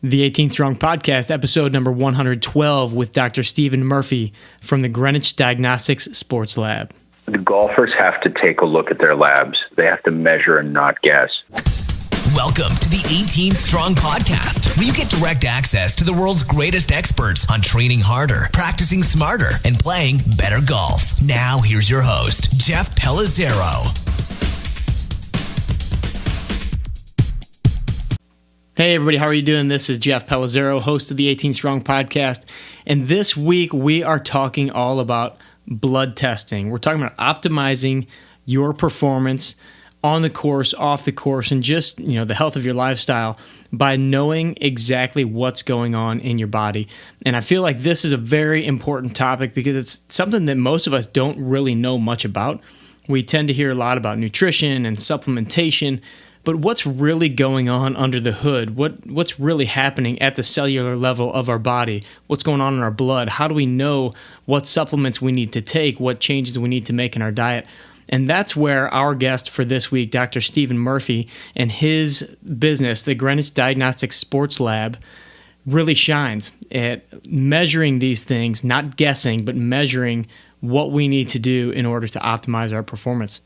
The 18 Strong Podcast, episode number 112 with Dr. Stephen Murphy from the Greenwich Diagnostics Sports Lab. The golfers have to take a look at their labs. They have to measure and not guess. Welcome to the 18 Strong Podcast, where you get direct access to the world's greatest experts on training harder, practicing smarter, and playing better golf. Now, here's your host, Jeff Pellizzero. Hey everybody, how are you doing? This is Jeff Pellizzero, host of the 18 Strong Podcast, and this week we are talking all about blood testing. We're talking about optimizing your performance on the course, off the course, and just, the health of your lifestyle by knowing exactly what's going on in your body. And I feel like this is a very important topic because it's something that most of us don't really know much about. We tend to hear a lot about nutrition and supplementation, but what's really going on under the hood? What's really happening at the cellular level of our body? What's going on in our blood? How do we know what supplements we need to take, what changes we need to make in our diet? And that's where our guest for this week, Dr. Stephen Murphy, and his business, the Greenwich Diagnostic Sports Lab, really shines at measuring these things, not guessing, but measuring what we need to do in order to optimize our performance.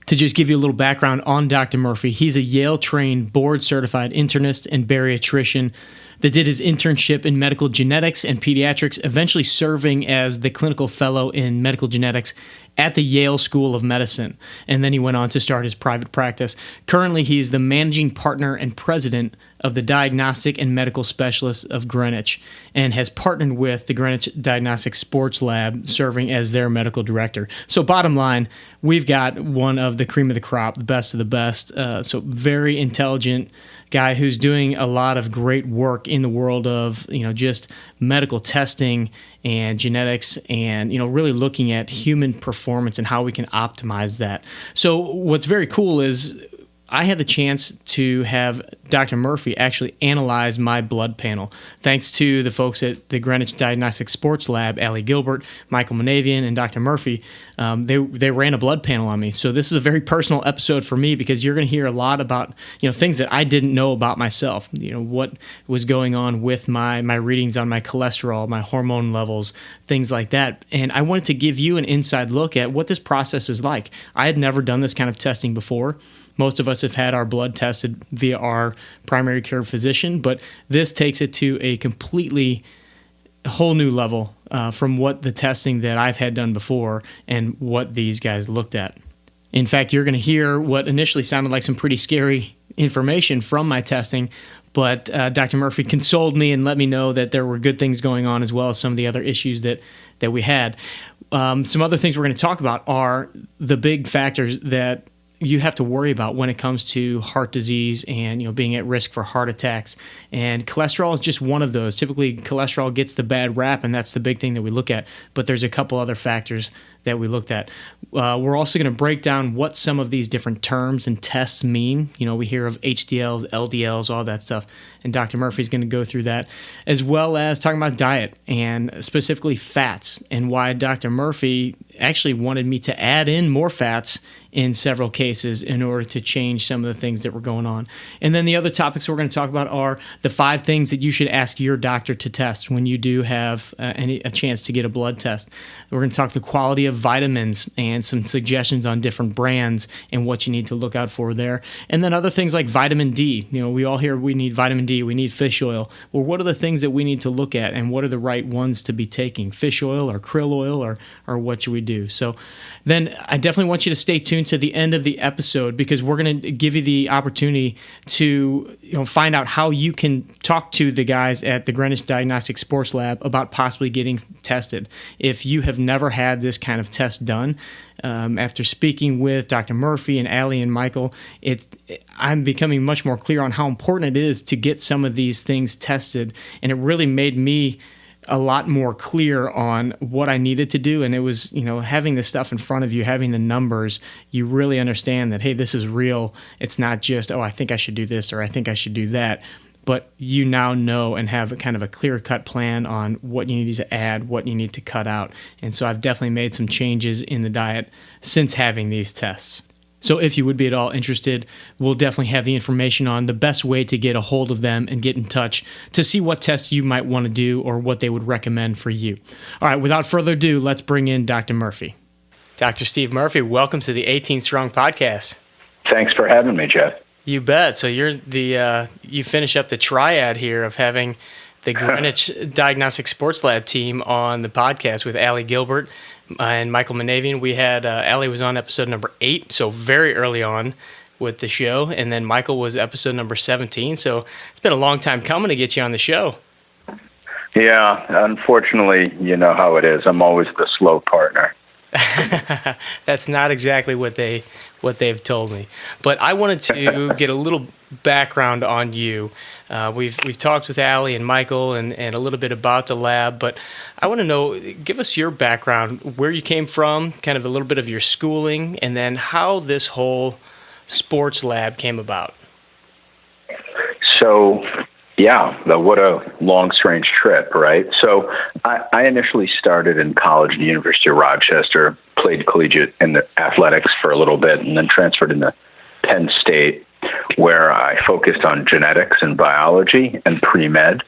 To just give you a little background on Dr. Murphy, he's a Yale-trained, board-certified internist and bariatrician that did his internship in medical genetics and pediatrics, eventually serving as the clinical fellow in medical genetics at the Yale School of Medicine. And then he went on to start his private practice. Currently, he's the managing partner and president of the Diagnostic and Medical Specialists of Greenwich and has partnered with the Greenwich Diagnostic Sports Lab, serving as their medical director. So bottom line, we've got one of the cream of the crop, the best of the best. So very intelligent guy who's doing a lot of great work in the world of, just medical testing and genetics and, really looking at human performance and how we can optimize that. So what's very cool is I had the chance to have Dr. Murphy actually analyze my blood panel. Thanks to the folks at the Greenwich Diagnostic Sports Lab, Gilbert, Michael Manavian, and Dr. Murphy, they ran a blood panel on me. So this is a very personal episode for me because you're going to hear a lot about things that I didn't know about myself. What was going on with my readings on my cholesterol, my hormone levels, things like that. And I wanted to give you an inside look at what this process is like. I had never done this kind of testing before. Most of us have had our blood tested via our primary care physician, but this takes it to a completely whole new level from what the testing that I've had done before and what these guys looked at. In fact, you're going to hear what initially sounded like some pretty scary information from my testing, but Dr. Murphy consoled me and let me know that there were good things going on as well as some of the other issues that we had. Some other things we're going to talk about are the big factors that you have to worry about when it comes to heart disease and being at risk for heart attacks. And cholesterol is just one of those. Typically, cholesterol gets the bad rap, and that's the big thing that we look at. But there's a couple other factors that we looked at. We're also going to break down what some of these different terms and tests mean. We hear of HDLs, LDLs, all that stuff. And Dr. Murphy's going to go through that, as well as talking about diet and specifically fats and why Dr. Murphy actually wanted me to add in more fats in several cases in order to change some of the things that were going on. And then the other topics we're going to talk about are the 5 things that you should ask your doctor to test when you do have a chance to get a blood test. We're going to talk the quality of vitamins and some suggestions on different brands and what you need to look out for there. And then other things like vitamin D. We all hear we need vitamin D, we need fish oil. Well, what are the things that we need to look at and what are the right ones to be taking? Fish oil or krill oil or what should we do? So then I definitely want you to stay tuned to the end of the episode because we're going to give you the opportunity to find out how you can talk to the guys at the Greenwich Diagnostic Sports Lab about possibly getting tested. If you have never had this kind of test done, after speaking with Dr. Murphy and Allie and Michael, I'm becoming much more clear on how important it is to get some of these things tested, and it really made me a lot more clear on what I needed to do. And it was, having the stuff in front of you, having the numbers, you really understand that, hey, this is real. It's not just, I think I should do this or I think I should do that. But you now know and have a kind of a clear-cut plan on what you need to add, what you need to cut out. And so I've definitely made some changes in the diet since having these tests. So if you would be at all interested, we'll definitely have the information on the best way to get a hold of them and get in touch to see what tests you might want to do or what they would recommend for you. All right, without further ado, let's bring in Dr. Murphy. Dr. Steve Murphy, welcome to the 18 Strong podcast. Thanks for having me, Jeff. You bet. So you're you finish up the triad here of having the Greenwich Diagnostic Sports Lab team on the podcast with Gilbert and Michael Manavian. We had Allie was on episode number 8, so very early on with the show, and then Michael was episode number 17. So it's been a long time coming to get you on the show. Yeah, unfortunately, you know how it is. I'm always the slow partner. That's not exactly what they've told me. But I wanted to get a little background on you. We've talked with Allie and Michael and a little bit about the lab, but I want to know, give us your background, where you came from, kind of a little bit of your schooling, and then how this whole sports lab came about. So, yeah, what a long, strange trip, right? So I initially started in college at the University of Rochester, played collegiate in the athletics for a little bit, and then transferred into Penn State, where I focused on genetics and biology and pre-med,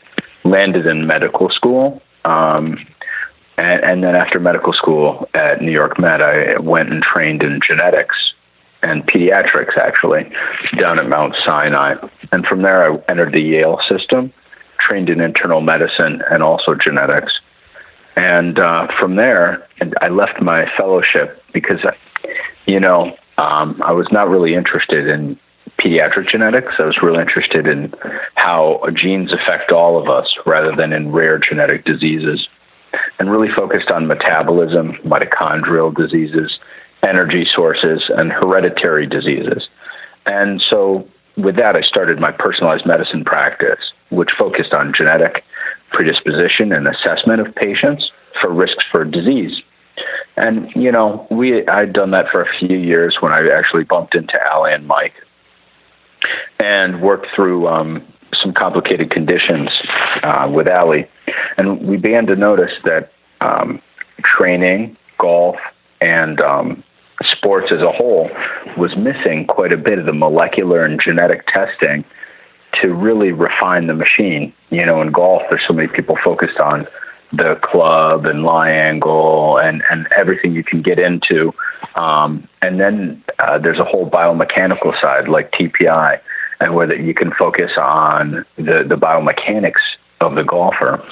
landed in medical school. And then after medical school at New York Med, I went and trained in genetics and pediatrics, actually, down at Mount Sinai. And from there, I entered the Yale system, trained in internal medicine and also genetics. And from there, I left my fellowship because, I was not really interested in pediatric genetics. I was really interested in how genes affect all of us rather than in rare genetic diseases, and really focused on metabolism, mitochondrial diseases, energy sources, and hereditary diseases. And so with that, I started my personalized medicine practice, which focused on genetic predisposition and assessment of patients for risks for disease. And, I'd done that for a few years when I actually bumped into Allie and Mike and worked through some complicated conditions with Allie. And we began to notice that training, golf, and sports as a whole was missing quite a bit of the molecular and genetic testing to really refine the machine. In golf, there's so many people focused on the club and lie angle and everything you can get into. And then there's a whole biomechanical side like TPI, and whether you can focus on the biomechanics of the golfer.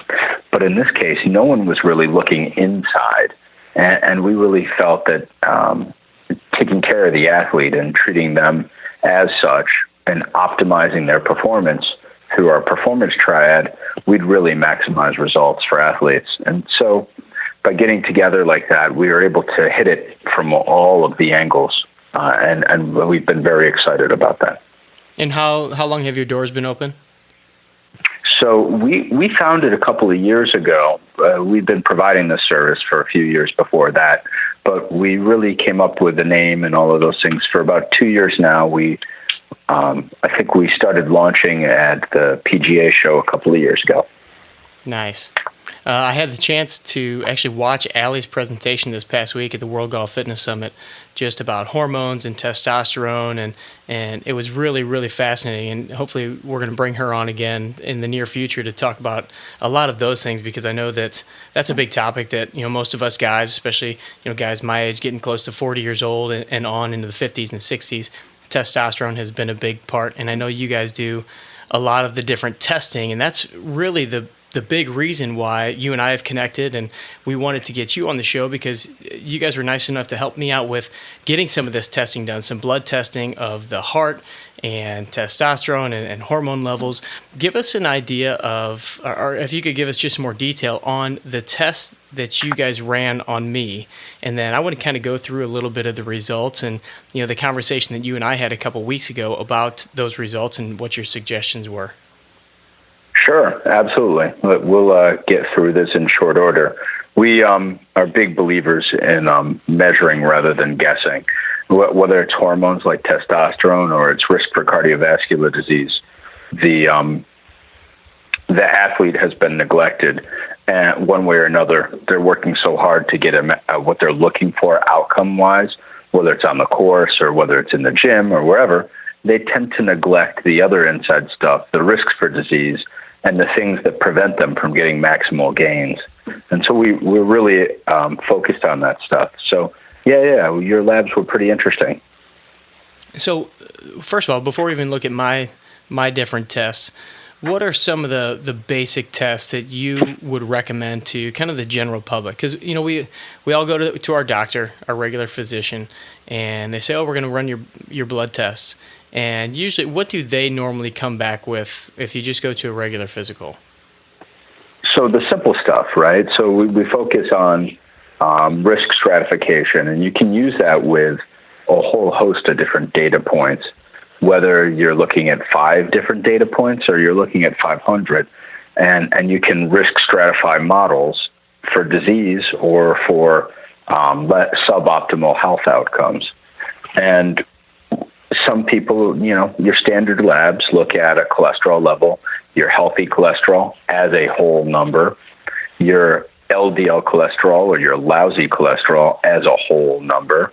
But in this case, no one was really looking inside. And we really felt that taking care of the athlete and treating them as such and optimizing their performance through our performance triad, we'd really maximize results for athletes. And so by getting together like that, we were able to hit it from all of the angles. And we've been very excited about that. And how long have your doors been open? So we founded a couple of years ago. We've been providing this service for a few years before that, but we really came up with the name and all of those things for about 2 years now. I think we started launching at the PGA show a couple of years ago. Nice. I had the chance to actually watch Allie's presentation this past week at the World Golf Fitness Summit, just about hormones and testosterone, and it was really, really fascinating. And hopefully we're going to bring her on again in the near future to talk about a lot of those things, because I know that that's a big topic that most of us guys, especially guys my age, getting close to 40 years old and on into the 50s and 60s, testosterone has been a big part. And I know you guys do a lot of the different testing, and that's really the big reason why you and I have connected, and we wanted to get you on the show because you guys were nice enough to help me out with getting some of this testing done, some blood testing of the heart and testosterone and hormone levels. Give us an idea of, or if you could give us just more detail on the tests that you guys ran on me, and then I want to kind of go through a little bit of the results and the conversation that you and I had a couple weeks ago about those results and what your suggestions were. Sure, absolutely. We'll get through this in short order. We are big believers in measuring rather than guessing, whether it's hormones like testosterone or it's risk for cardiovascular disease. The athlete has been neglected, and one way or another, they're working so hard to get what they're looking for outcome-wise, whether it's on the course or whether it's in the gym or wherever, they tend to neglect the other inside stuff, the risks for disease, and the things that prevent them from getting maximal gains. And so we're really focused on that stuff. So, yeah, your labs were pretty interesting. So, first of all, before we even look at my different tests, what are some of the basic tests that you would recommend to kind of the general public? Because, we all go to our doctor, our regular physician, and they say, oh, we're going to run your blood tests. And usually, what do they normally come back with if you just go to a regular physical? So the simple stuff, right? So we focus on risk stratification, and you can use that with a whole host of different data points, whether you're looking at 5 different data points or you're looking at 500, and you can risk stratify models for disease or for suboptimal health outcomes. And some people, your standard labs look at a cholesterol level, your healthy cholesterol as a whole number, your LDL cholesterol or your lousy cholesterol as a whole number,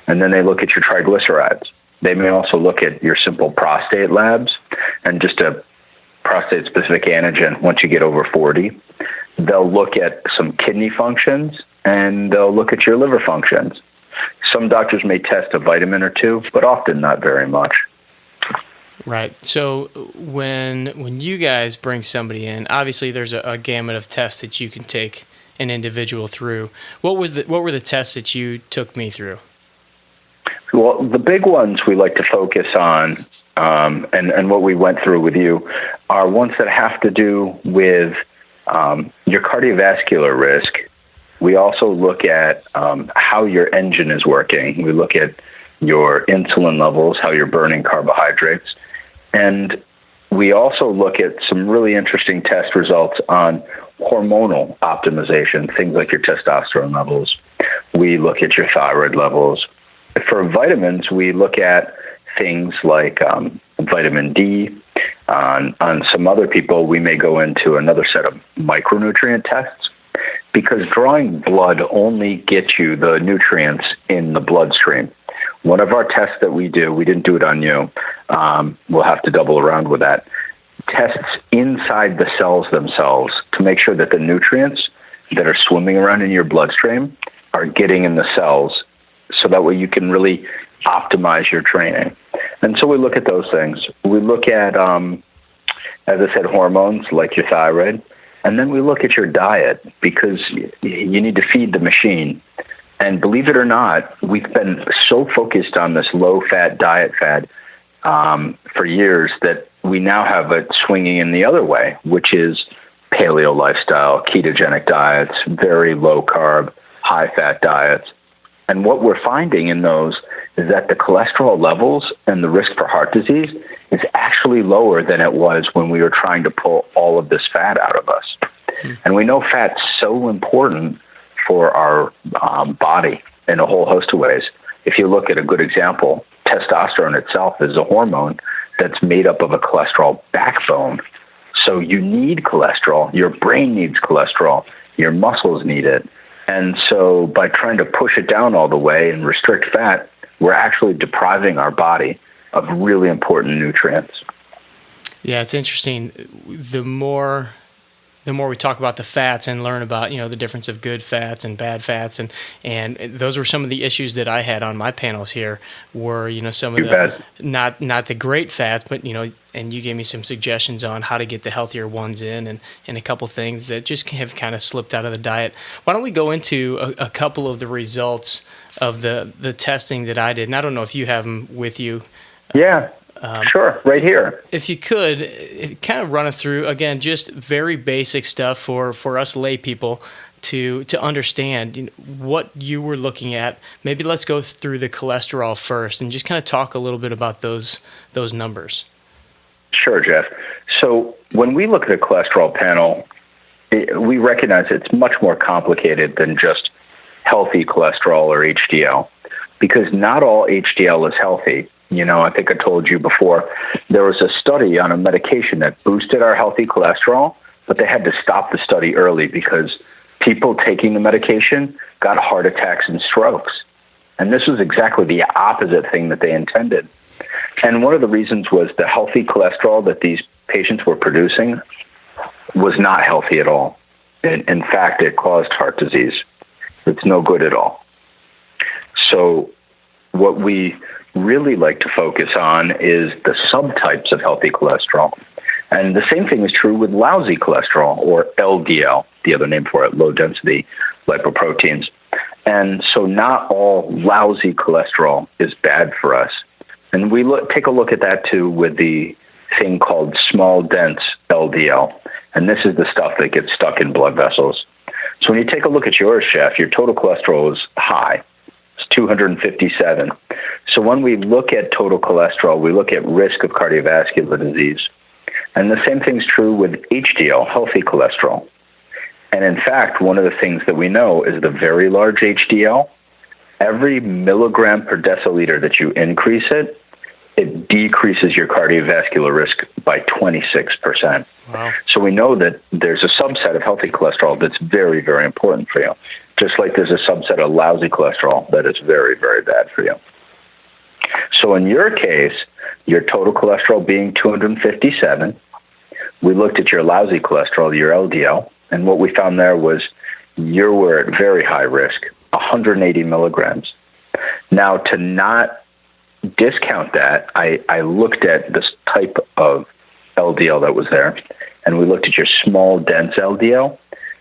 and then they look at your triglycerides. They may also look at your simple prostate labs and just a prostate-specific antigen once you get over 40. They'll look at some kidney functions, and they'll look at your liver functions. Some doctors may test a vitamin or two, but often not very much. Right. So when you guys bring somebody in, obviously there's a gamut of tests that you can take an individual through. What were the tests that you took me through? Well, the big ones we like to focus on, and what we went through with you, are ones that have to do with your cardiovascular risk. We also look at how your engine is working. We look at your insulin levels, how you're burning carbohydrates. And we also look at some really interesting test results on hormonal optimization, things like your testosterone levels. We look at your thyroid levels. For vitamins, we look at things like vitamin D. On some other people, we may go into another set of micronutrient tests, because drawing blood only gets you the nutrients in the bloodstream. One of our tests that we do, we didn't do it on you, we'll have to double around with that, tests inside the cells themselves to make sure that the nutrients that are swimming around in your bloodstream are getting in the cells, so that way you can really optimize your training. And so we look at those things. We look at, as I said, hormones like your thyroid. And then we look at your diet, because you need to feed the machine. And believe it or not, we've been so focused on this low-fat diet fad for years that we now have it swinging in the other way, which is paleo lifestyle, ketogenic diets, very low-carb, high-fat diets. And what we're finding in those is that the cholesterol levels and the risk for heart disease is actually lower than it was when we were trying to pull all of this fat out of us. And we know fat's so important for our body in a whole host of ways. If you look at a good example, testosterone itself is a hormone that's made up of a cholesterol backbone. So you need cholesterol. Your brain needs cholesterol. Your muscles need it. And so by trying to push it down all the way and restrict fat, we're actually depriving our body of really important nutrients. Yeah, it's interesting. The more we talk about the fats and learn about, the difference of good fats and bad fats, and those were some of the issues that I had on my panels here were, some of the not the great fats, but and you gave me some suggestions on how to get the healthier ones in, and a couple things that just have kind of slipped out of the diet. Why don't we go into a couple of the results of the testing that I did? And I don't know if you have them with you. Yeah. Sure, right here. If you could, kind of run us through, again, just very basic stuff for us lay people to understand what you were looking at. Maybe let's go through the cholesterol first and just kind of talk a little bit about those numbers. Sure, Jeff. So when we look at a cholesterol panel, we recognize it's much more complicated than just healthy cholesterol or HDL, because not all HDL is healthy. I think I told you before, there was a study on a medication that boosted our healthy cholesterol, but they had to stop the study early because people taking the medication got heart attacks and strokes. And this was exactly the opposite thing that they intended. And one of the reasons was the healthy cholesterol that these patients were producing was not healthy at all. In fact, it caused heart disease. It's no good at all. So what we really like to focus on is the subtypes of healthy cholesterol. And the same thing is true with lousy cholesterol, or LDL, the other name for it, low-density lipoproteins. And so not all lousy cholesterol is bad for us. And we take a look at that too with the thing called small, dense LDL. And this is the stuff that gets stuck in blood vessels. So when you take a look at yours, Chef, your total cholesterol is high. It's 257. So when we look at total cholesterol, we look at risk of cardiovascular disease. And the same thing's true with HDL, healthy cholesterol. And in fact, one of the things that we know is the very large HDL, every milligram per deciliter that you increase it, it decreases your cardiovascular risk by 26%. Wow. So we know that there's a subset of healthy cholesterol that's very, very important for you, just like there's a subset of lousy cholesterol that is very, very bad for you. So in your case, your total cholesterol being 257, we looked at your lousy cholesterol, your LDL, and what we found there was you were at very high risk, 180 milligrams. Now, to not discount that, I looked at this type of LDL that was there, and we looked at your small, dense LDL,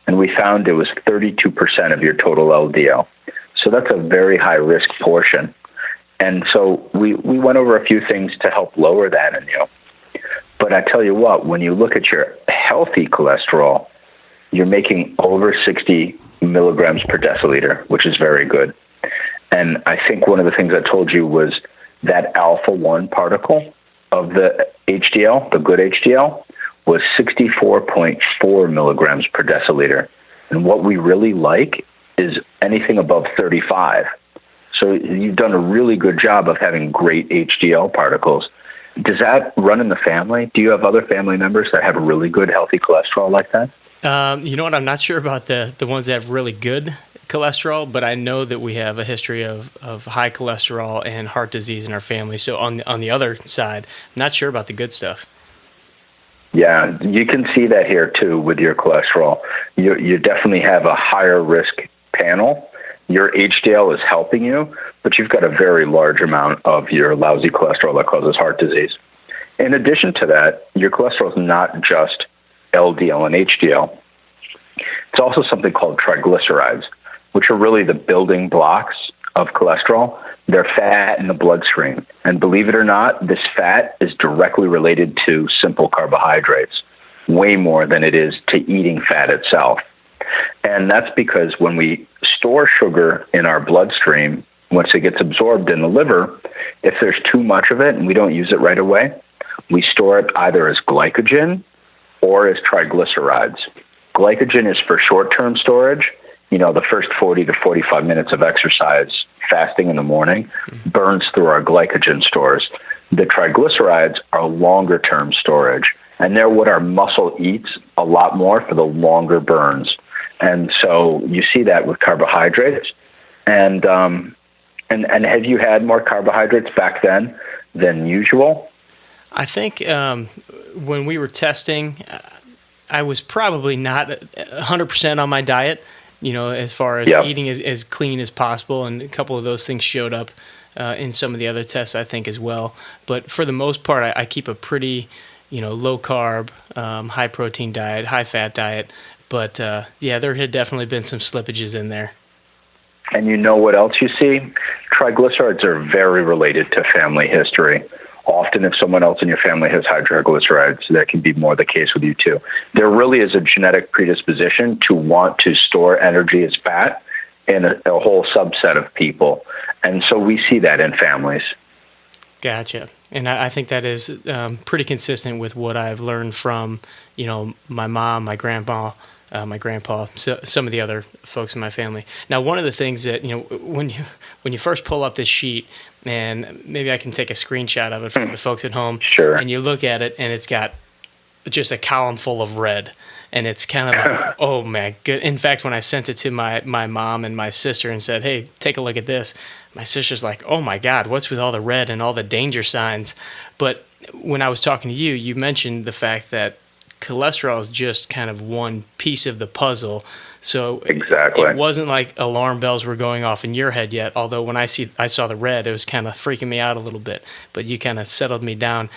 and we found it was 32% of your total LDL. So that's a very high-risk portion. And so we went over a few things to help lower that in you. But I tell you what, when you look at your healthy cholesterol, you're making over 60 milligrams per deciliter, which is very good. And I think one of the things I told you was that alpha-1 particle of the HDL, the good HDL, was 64.4 milligrams per deciliter. And what we really like is anything above 35. So you've done a really good job of having great HDL particles. Does that run in the family? Do you have other family members that have a really good, healthy cholesterol like that? You know what? I'm not sure about the ones that have really good cholesterol, but I know that we have a history of high cholesterol and heart disease in our family. So on the other side, I'm not sure about the good stuff. Yeah, you can see that here too with your cholesterol. You definitely have a higher risk panel. Your HDL is helping you, but you've got a very large amount of your lousy cholesterol that causes heart disease. In addition to that, your cholesterol is not just LDL and HDL. It's also something called triglycerides, which are really the building blocks of cholesterol. They're fat in the bloodstream. And believe it or not, this fat is directly related to simple carbohydrates, way more than it is to eating fat itself. And that's because when we store sugar in our bloodstream, once it gets absorbed in the liver, if there's too much of it and we don't use it right away, we store it either as glycogen or as triglycerides. Glycogen is for short-term storage. You know, the first 40 to 45 minutes of exercise, fasting in the morning, burns through our glycogen stores. The triglycerides are longer-term storage, and they're what our muscle eats a lot more for the longer burns. And so you see that with carbohydrates. And have you had more carbohydrates back then than usual? I think when we were testing, I was probably not 100% on my diet, you know, as far as eating as clean as possible. And a couple of those things showed up in some of the other tests, I think, as well. But for the most part, I keep a pretty, low carb, high protein diet, high fat diet. But there had definitely been some slippages in there. And you know what else you see? Triglycerides are very related to family history. Often if someone else in your family has high triglycerides, that can be more the case with you too. There really is a genetic predisposition to want to store energy as fat in a whole subset of people. And so we see that in families. Gotcha. And I think that is pretty consistent with what I've learned from, my mom, my grandpa, my grandpa, so some of the other folks in my family. Now, one of the things that, when you first pull up this sheet, and maybe I can take a screenshot of it for the folks at home. Sure. And you look at it, and it's got just a column full of red. And it's kind of like, oh man, good. In fact, when I sent it to my mom and my sister and said, hey, take a look at this, my sister's like, oh my God, what's with all the red and all the danger signs? But when I was talking to you, you mentioned the fact that cholesterol is just kind of one piece of the puzzle. So exactly, it wasn't like alarm bells were going off in your head yet. Although when I saw the red, it was kind of freaking me out a little bit. But you kind of settled me down.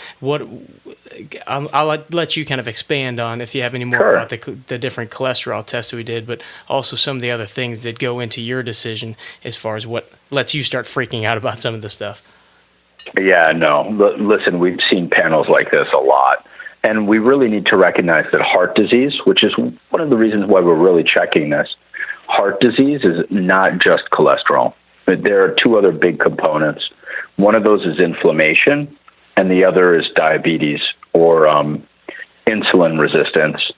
I'll let you kind of expand on if you have any more about the different cholesterol tests that we did, but also some of the other things that go into your decision as far as what lets you start freaking out about some of the stuff. Yeah, no. Listen, we've seen panels like this a lot. And we really need to recognize that heart disease, which is one of the reasons why we're really checking this, heart disease is not just cholesterol. But there are two other big components. One of those is inflammation, and the other is diabetes or insulin resistance.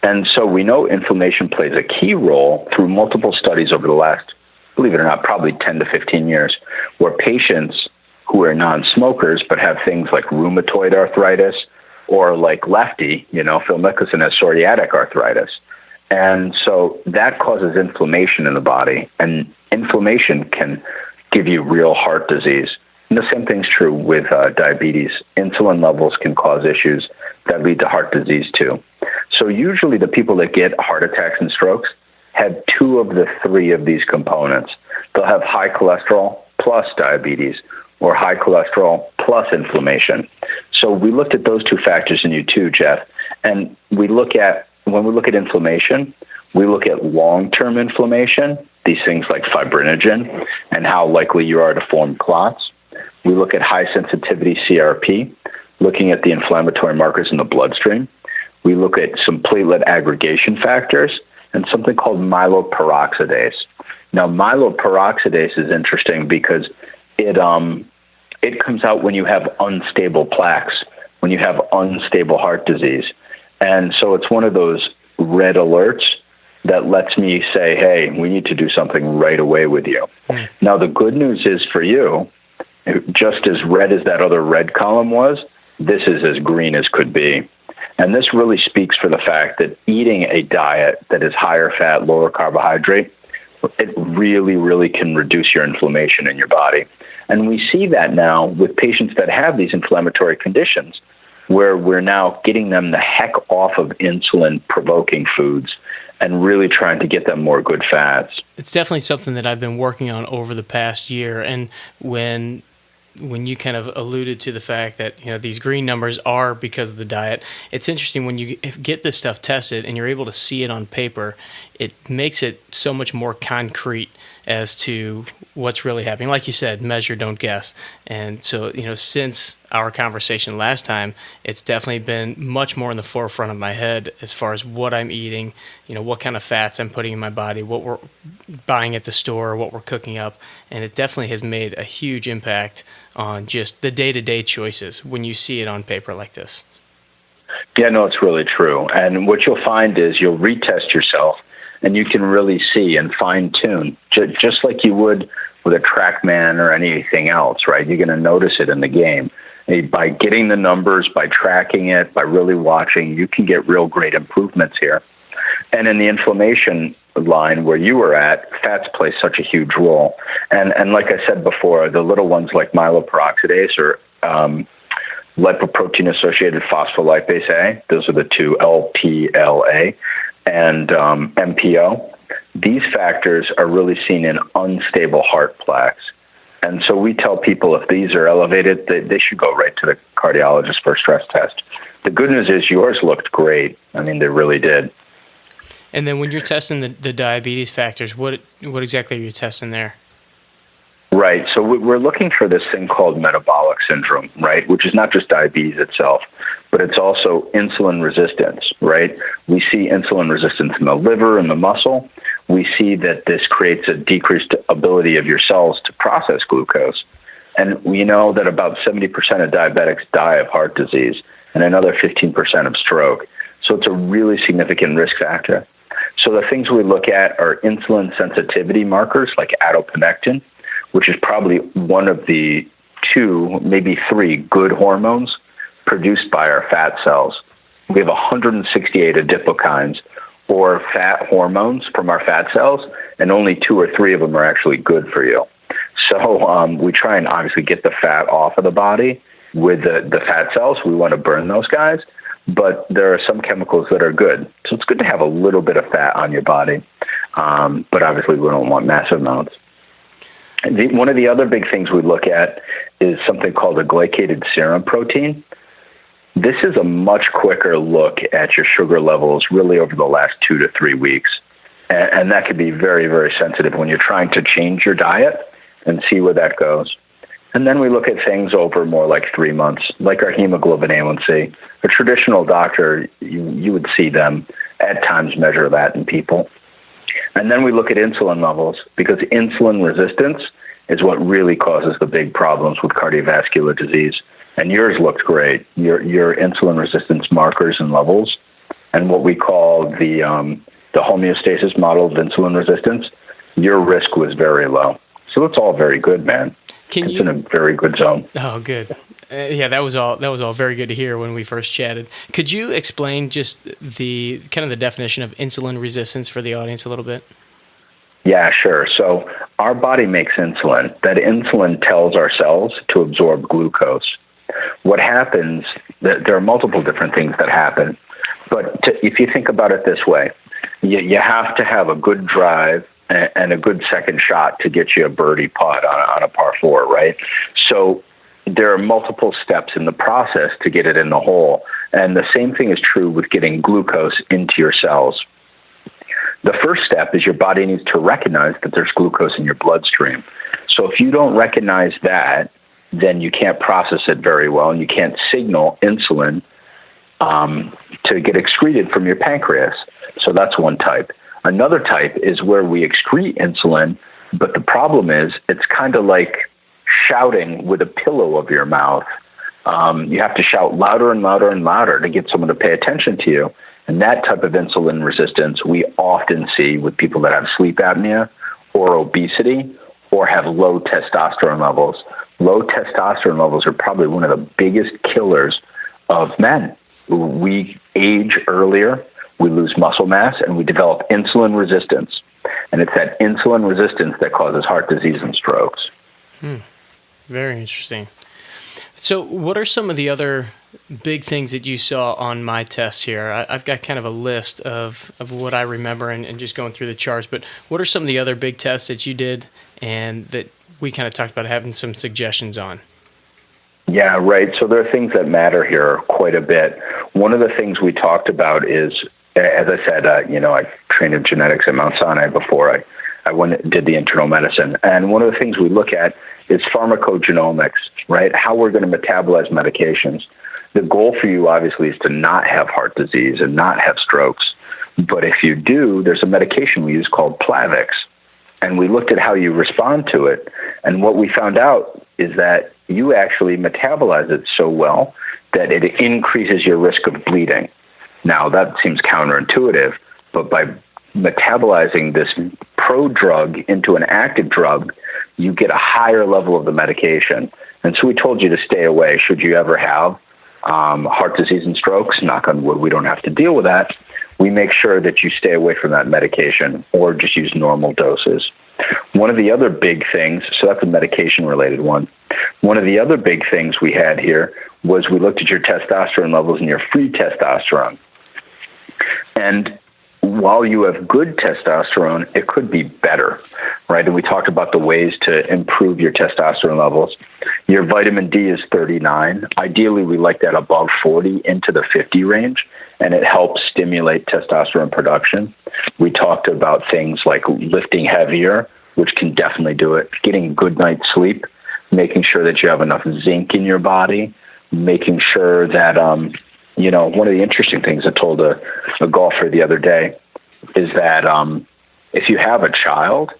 And so we know inflammation plays a key role through multiple studies over the last, believe it or not, probably 10 to 15 years, where patients who are non-smokers but have things like rheumatoid arthritis, or like Lefty, Phil Mickelson has psoriatic arthritis. And so that causes inflammation in the body, and inflammation can give you real heart disease. And the same thing's true with diabetes. Insulin levels can cause issues that lead to heart disease too. So usually the people that get heart attacks and strokes have two of the three of these components. They'll have high cholesterol plus diabetes, or high cholesterol plus inflammation. So we looked at those two factors in you too, Jeff. And when we look at inflammation, we look at long-term inflammation, these things like fibrinogen and how likely you are to form clots. We look at high sensitivity CRP, looking at the inflammatory markers in the bloodstream. We look at some platelet aggregation factors and something called myeloperoxidase. Now, myeloperoxidase is interesting because it comes out when you have unstable plaques, when you have unstable heart disease. And so it's one of those red alerts that lets me say, hey, we need to do something right away with you. Now, the good news is for you, just as red as that other red column was, this is as green as could be. And this really speaks for the fact that eating a diet that is higher fat, lower carbohydrate, it really, really can reduce your inflammation in your body. And we see that now with patients that have these inflammatory conditions, where we're now getting them the heck off of insulin-provoking foods and really trying to get them more good fats. It's definitely something that I've been working on over the past year. And when you kind of alluded to the fact that these green numbers are because of the diet, it's interesting when you get this stuff tested and you're able to see it on paper, it makes it so much more concrete as to what's really happening. Like you said, measure, don't guess. And so, since our conversation last time, it's definitely been much more in the forefront of my head as far as what I'm eating, what kind of fats I'm putting in my body, what we're buying at the store, what we're cooking up. And it definitely has made a huge impact on just the day-to-day choices when you see it on paper like this. Yeah, no, it's really true. And what you'll find is you'll retest yourself, and you can really see and fine-tune, just like you would with a TrackMan or anything else, right? You're going to notice it in the game. By getting the numbers, by tracking it, by really watching, you can get real great improvements here. And in the inflammation line where you were at, fats play such a huge role. And like I said before, the little ones like myeloperoxidase or lipoprotein-associated phospholipase A, those are the two, LPLA, and MPO. These factors are really seen in unstable heart plaques. And so we tell people if these are elevated, they should go right to the cardiologist for a stress test. The good news is yours looked great. I mean, they really did. And then when you're testing the diabetes factors, what exactly are you testing there? Right. So we're looking for this thing called metabolic syndrome, right, which is not just diabetes itself, but it's also insulin resistance, right? We see insulin resistance in the liver and the muscle. We see that this creates a decreased ability of your cells to process glucose. And we know that about 70% of diabetics die of heart disease and another 15% of stroke. So it's a really significant risk factor. So the things we look at are insulin sensitivity markers like adiponectin, which is probably one of the 2, maybe 3 good hormones produced by our fat cells. we have 168 adipokines, or fat hormones from our fat cells, and only 2 or 3 of them are actually good for you. So we try and obviously get the fat off of the body with the fat cells. We want to burn those guys, but there are some chemicals that are good. So it's good to have a little bit of fat on your body, but obviously we don't want massive amounts. One of the other big things we look at is something called a glycated serum protein. This is a much quicker look at your sugar levels really over the last 2 to 3 weeks. And that can be very, very sensitive when you're trying to change your diet and see where that goes. And then we look at things over more like 3 months, like our hemoglobin A1C. A traditional doctor, you would see them at times measure that in people. And then we look at insulin levels, because insulin resistance is what really causes the big problems with cardiovascular disease. And yours looked great. Your insulin resistance markers and levels, and what we call the homeostasis model of insulin resistance, your risk was very low. So it's all very good, man. It's in a very good zone. Oh, good. Yeah, that was all very good to hear when we first chatted. Could you explain just the kind of the definition of insulin resistance for the audience a little bit? Yeah, sure. So our body makes insulin. That insulin tells our cells to absorb glucose. What happens, there are multiple different things that happen, but if you think about it this way, you have to have a good drive and a good second shot to get you a birdie putt on a par 4, right? So there are multiple steps in the process to get it in the hole, and the same thing is true with getting glucose into your cells. The first step is your body needs to recognize that there's glucose in your bloodstream. So if you don't recognize that, then you can't process it very well, and you can't signal insulin to get excreted from your pancreas. So that's one type. Another type is where we excrete insulin, but the problem is it's kind of like shouting with a pillow over your mouth. You have to shout louder and louder and louder to get someone to pay attention to you. And that type of insulin resistance we often see with people that have sleep apnea or obesity or have low testosterone levels. Low testosterone levels are probably one of the biggest killers of men. We age earlier, we lose muscle mass, and we develop insulin resistance. And it's that insulin resistance that causes heart disease and strokes. Very interesting. So what are some of the other big things that you saw on my tests here? I've got kind of a list of what I remember and just going through the charts, but what are some of the other big tests that you did and that we kind of talked about having some suggestions on? Yeah, right. So there are things that matter here quite a bit. One of the things we talked about is, as I said, I trained in genetics at Mount Sinai before I went and did the internal medicine. And one of the things we look at is pharmacogenomics, right? How we're going to metabolize medications. The goal for you, obviously, is to not have heart disease and not have strokes. But if you do, there's a medication we use called Plavix. And we looked at how you respond to it. And what we found out is that you actually metabolize it so well that it increases your risk of bleeding. Now, that seems counterintuitive, but by metabolizing this prodrug into an active drug, you get a higher level of the medication. And so we told you to stay away should you ever have heart disease and strokes. Knock on wood, we don't have to deal with that. We make sure that you stay away from that medication or just use normal doses. One of the other big things, so that's a medication-related one. One of the other big things we had here was we looked at your testosterone levels and your free testosterone. And while you have good testosterone, it could be better, right? And we talked about the ways to improve your testosterone levels. Your vitamin D is 39. Ideally, we like that above 40 into the 50 range, and it helps stimulate testosterone production. We talked about things like lifting heavier, which can definitely do it, getting good night's sleep, making sure that you have enough zinc in your body, making sure that, one of the interesting things I told a golfer the other day is that if you have a child,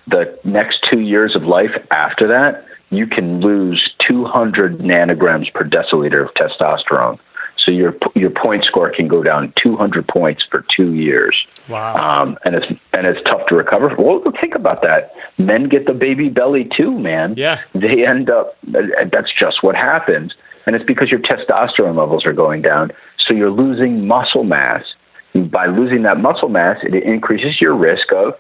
the next 2 years of life after that, you can lose 200 nanograms per deciliter of testosterone. So your point score can go down 200 points for 2 years. Wow. And it's tough to recover. Well, think about that. Men get the baby belly too, man. Yeah. They end up, that's just what happens. And it's because your testosterone levels are going down. So you're losing muscle mass. By losing that muscle mass, it increases your risk of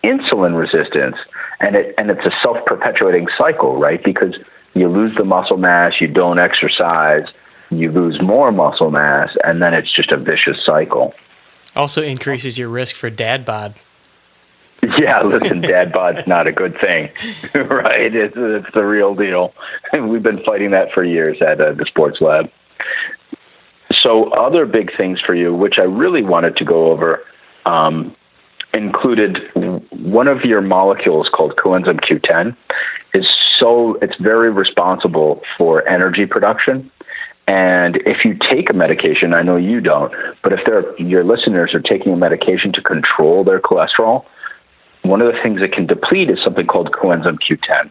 insulin resistance. And it's a self-perpetuating cycle, right? Because you lose the muscle mass, you don't exercise, you lose more muscle mass, and then it's just a vicious cycle. Also increases your risk for dad bod. Yeah, listen, dad bod's not a good thing, right? It's the real deal. We've been fighting that for years at the Sports Lab. So other big things for you, which I really wanted to go over, included one of your molecules called coenzyme Q10. It's very responsible for energy production. And if you take a medication, I know you don't, but if your listeners are taking a medication to control their cholesterol, one of the things that can deplete is something called coenzyme Q10.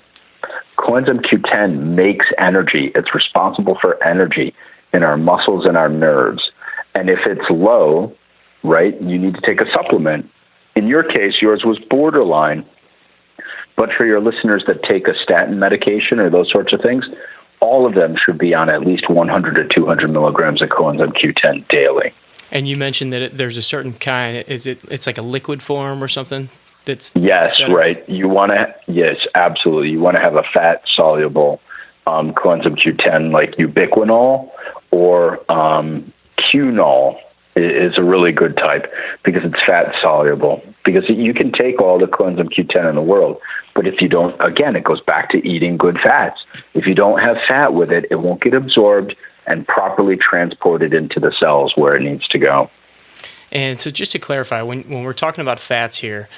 Coenzyme Q10 makes energy. It's responsible for energy in our muscles and our nerves. And if it's low, right, you need to take a supplement. In your case, yours was borderline. But for your listeners that take a statin medication or those sorts of things, all of them should be on at least 100 to 200 milligrams of coenzyme Q10 daily. And you mentioned that there's a certain kind. It's like a liquid form or something? Yes, better? Right. Yes, absolutely. You want to have a fat soluble coenzyme Q10 like ubiquinol or Qnol is a really good type because it's fat soluble. Because you can take all the coenzyme Q10 in the world, but if you don't, again, it goes back to eating good fats. If you don't have fat with it, it won't get absorbed and properly transported into the cells where it needs to go. And so just to clarify, when we're talking about fats here,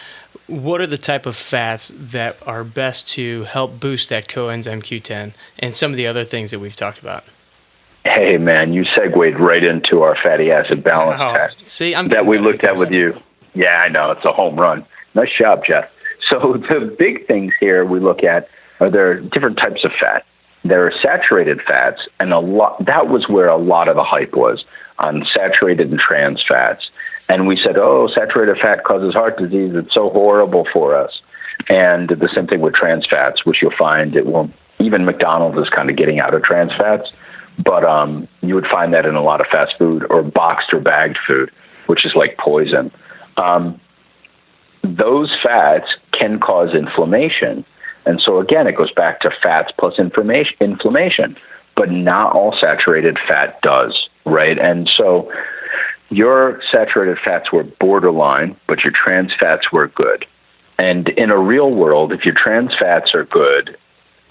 what are the type of fats that are best to help boost that coenzyme Q10 and some of the other things that we've talked about? Hey, man, you segued right into our fatty acid balance test see, that we looked at with you. Yeah, I know. It's a home run. Nice job, Jeff. So the big things here we look at are there different types of fat. There are saturated fats, and that was where a lot of the hype was on saturated and trans fats. And we said, saturated fat causes heart disease. It's so horrible for us. And the same thing with trans fats, which you'll find even McDonald's is kind of getting out of trans fats. But you would find that in a lot of fast food or boxed or bagged food, which is like poison. Those fats can cause inflammation. And so, again, it goes back to fats plus inflammation. But not all saturated fat does, right? And so your saturated fats were borderline, but your trans fats were good. And in a real world, if your trans fats are good,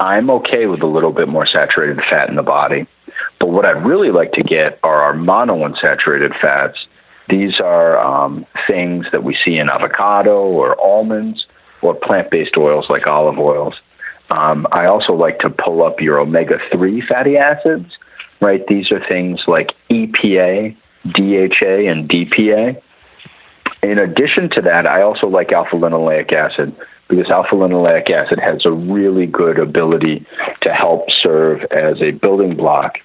I'm okay with a little bit more saturated fat in the body. But what I'd really like to get are our monounsaturated fats. These are things that we see in avocado or almonds or plant-based oils like olive oils. I also like to pull up your omega-3 fatty acids, right? These are things like EPA, DHA, and DPA. In addition to that, I also like alpha-linoleic acid because alpha-linoleic acid has a really good ability to help serve as a building block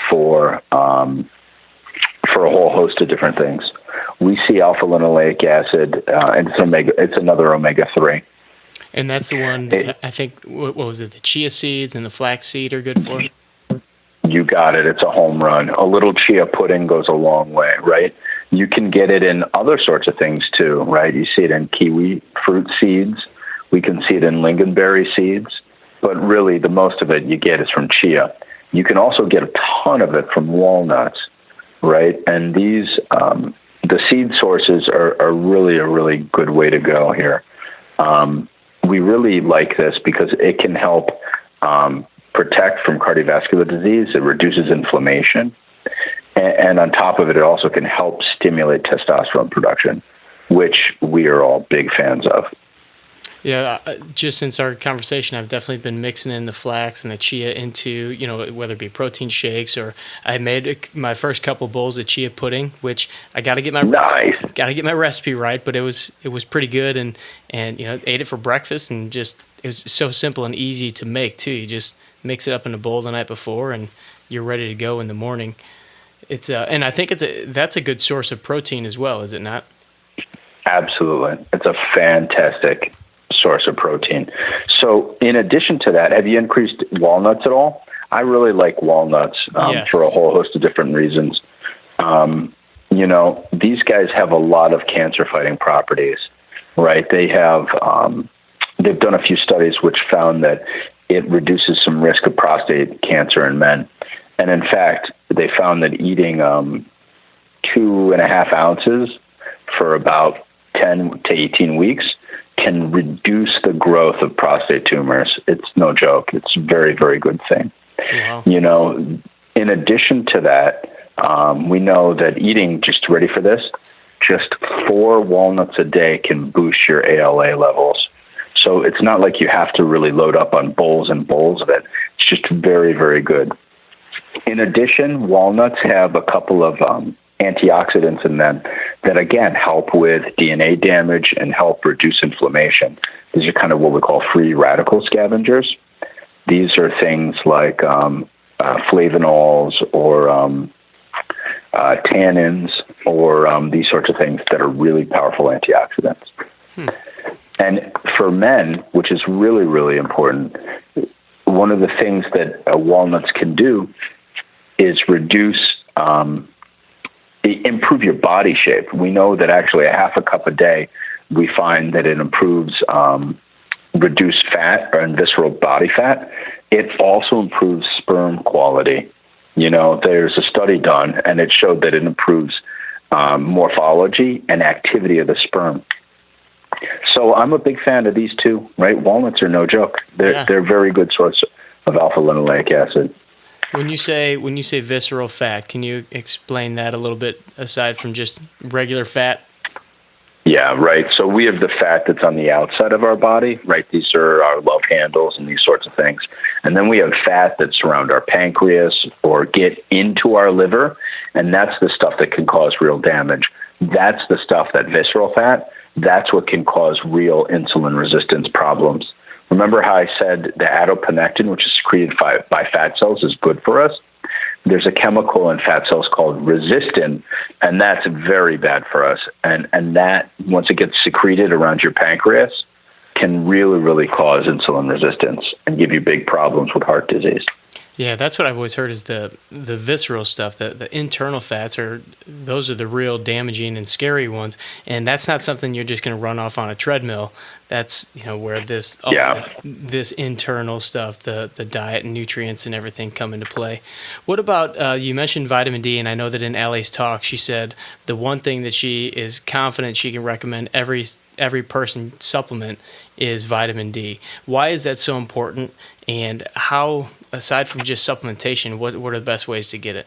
for a whole host of different things. We see alpha-linoleic acid, and it's another omega-3. And that's the one that I think, what was it, the chia seeds and the flaxseed are good for? You got it. It's a home run. A little chia pudding goes a long way, right? You can get it in other sorts of things too, right? You see it in kiwi fruit seeds. We can see it in lingonberry seeds. But really, the most of it you get is from chia. You can also get a ton of it from walnuts, right? And these, the seed sources are really a really good way to go here. We really like this because it can help protect from cardiovascular disease. It reduces inflammation. And on top of it, it also can help stimulate testosterone production, which we are all big fans of. Yeah, just since our conversation, I've definitely been mixing in the flax and the chia into, whether it be protein shakes or I made my first couple bowls of chia pudding, which I got to get my recipe right, but it was pretty good and ate it for breakfast and it was so simple and easy to make too. You just mix it up in a bowl the night before and you're ready to go in the morning. It's and I think that's a good source of protein as well, is it not? Absolutely, it's a fantastic source of protein. So in addition to that, have you increased walnuts at all? I really like walnuts yes. for a whole host of different reasons. These guys have a lot of cancer-fighting properties, right? They have, they've done a few studies which found that it reduces some risk of prostate cancer in men. And in fact, they found that eating 2.5 ounces for about 10 to 18 weeks can reduce the growth of prostate tumors. It's no joke. It's a very, very good thing. Wow. In addition to that, we know that eating, just ready for this, just 4 walnuts a day can boost your ALA levels. So it's not like you have to really load up on bowls and bowls of it. It's just very, very good. In addition, walnuts have a couple of antioxidants in them that, again, help with DNA damage and help reduce inflammation. These are kind of what we call free radical scavengers. These are things like flavonols or tannins or these sorts of things that are really powerful antioxidants. And for men, which is really, really important, one of the things that walnuts can do is improve your body shape. We know that actually a half a cup a day, we find that it improves reduced fat and visceral body fat. It also improves sperm quality. There's a study done, and it showed that it improves morphology and activity of the sperm. So I'm a big fan of these two, right? Walnuts are no joke. They're very good source of alpha-linoleic acid. When you say visceral fat, can you explain that a little bit aside from just regular fat? Yeah, right. So we have the fat that's on the outside of our body, right? These are our love handles and these sorts of things. And then we have fat that surround our pancreas or get into our liver, and that's the stuff that can cause real damage. That's the stuff, that visceral fat, that's what can cause real insulin resistance problems. Remember how I said the adiponectin, which is secreted by fat cells, is good for us? There's a chemical in fat cells called resistin, and that's very bad for us. And that, once it gets secreted around your pancreas, can really, really cause insulin resistance and give you big problems with heart disease. Yeah, that's what I've always heard is the visceral stuff, the internal fats those are the real damaging and scary ones, and that's not something you're just going to run off on a treadmill. That's where this internal stuff, the diet and nutrients and everything come into play. What about you mentioned vitamin D, and I know that in Allie's talk she said the one thing that she is confident she can recommend every person supplement is vitamin D. Why is that so important, and how, aside from just supplementation, what are the best ways to get it?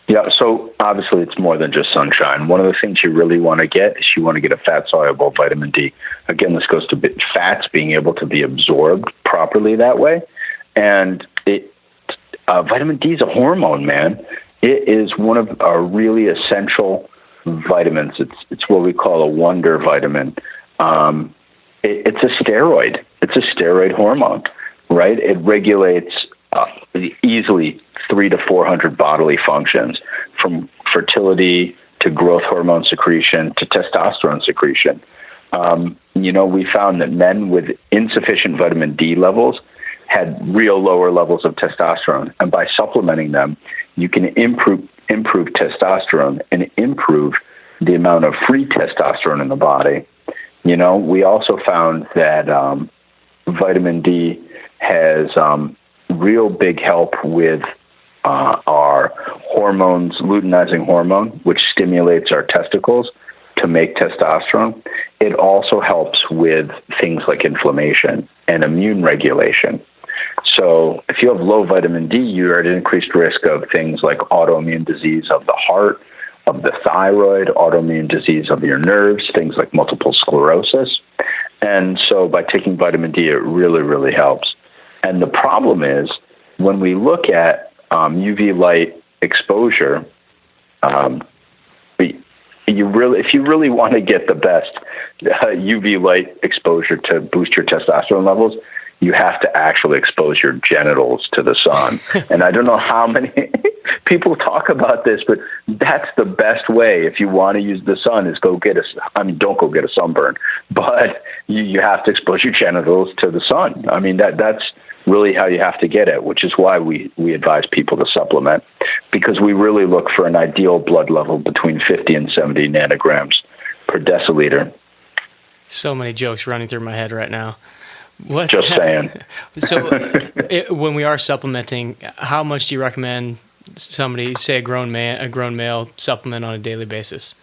Yeah, so obviously it's more than just sunshine. One of the things you really want to get is you want to get a fat-soluble vitamin D. Again, this goes to fats being able to be absorbed properly that way. And vitamin D is a hormone, man. It is one of our really essential vitamins. It's what we call a wonder vitamin. It's a steroid. It's a steroid hormone, right? It regulates easily 300 to 400 bodily functions, from fertility to growth hormone secretion to testosterone secretion. We found that men with insufficient vitamin D levels had real lower levels of testosterone, and by supplementing them, you can improve testosterone and improve the amount of free testosterone in the body. We also found that vitamin D has real big help with our hormones, luteinizing hormone, which stimulates our testicles to make testosterone. It also helps with things like inflammation and immune regulation. So if you have low vitamin D, you're at increased risk of things like autoimmune disease of the heart, of the thyroid, autoimmune disease of your nerves, things like multiple sclerosis. And so by taking vitamin D, it really, really helps. And the problem is when we look at UV light exposure, if you really want to get the best UV light exposure to boost your testosterone levels, you have to actually expose your genitals to the sun. And I don't know how many people talk about this, but that's the best way. If you want to use the sun, is don't go get a sunburn, but you have to expose your genitals to the sun. I mean, that's really how you have to get it, which is why we advise people to supplement, because we really look for an ideal blood level between 50 and 70 nanograms per deciliter. So many jokes running through my head right now. What? Just saying. So when we are supplementing, how much do you recommend somebody, say a grown male, supplement on a daily basis?